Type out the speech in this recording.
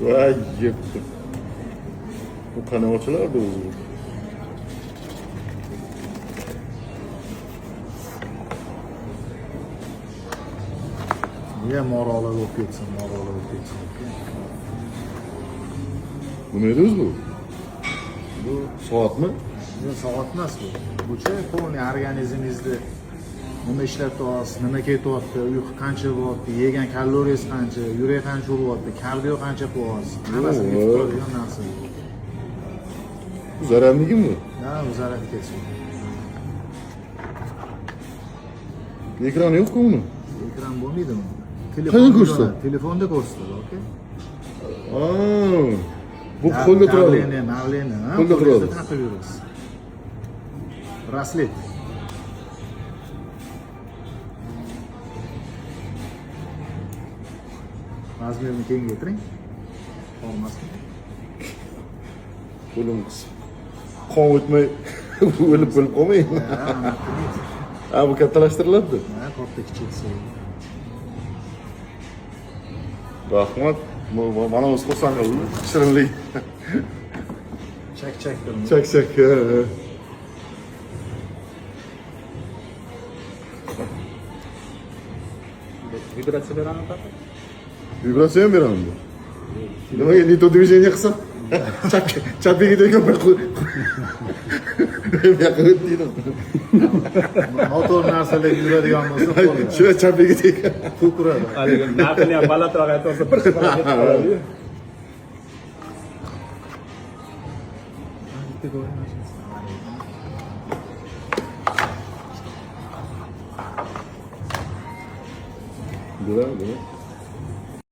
Voy yetdi. Bu qanaqa ochilardi u? Niye morala bo'lib ketsin, morala bo'lib ketsin. Bu ne ediyoruz bu? Bu Soat mı? soat emas bu. Bu-chi polniy organizmingizni nima ishlatyapsiz, nima ketyapti, uyqu qancha bo'lyapti, yegan kaloriyasi qancha, yurak qancha uryapti, kardio qancha qilyapsiz. Hammasini yetib turadigan narsa. Bu zararligi mi? Ha, bu zararga ketsin. Ekranı yok mu bunun? Ekran bo'lmaydimi? Qani ko'rsatadi? Telefonda ko'rsatadi, okey? Aa, bu qo'lda turadi. Navleni, ha? Qo'lda turadi. Taqib yurasiz. Braslet. Razmerini kengaytiring. Olmasin. Qo'lim qisib. Qon o'tmay o'lib qolmaymi? Ha, bu kattalashtiriladi. Ha, katta kichiksa. Rahmat. Mana o'zi xursand qildi. Shirinlik. Chak-chak qilin. Chak-chak. Vibratsiya beradimi papa? Vibratsiya ham beraman bu. Nimaga не то движение qilsa? Chapiga degan bir yoqqa o'tdiydi. Motor narsalar yuradigan bo'lsa, qo'lga. Shuna chapiga degan. Ko'kuradi. Haligi narxini ham balandroq aytsa bir xil ketib qoladi. Bura.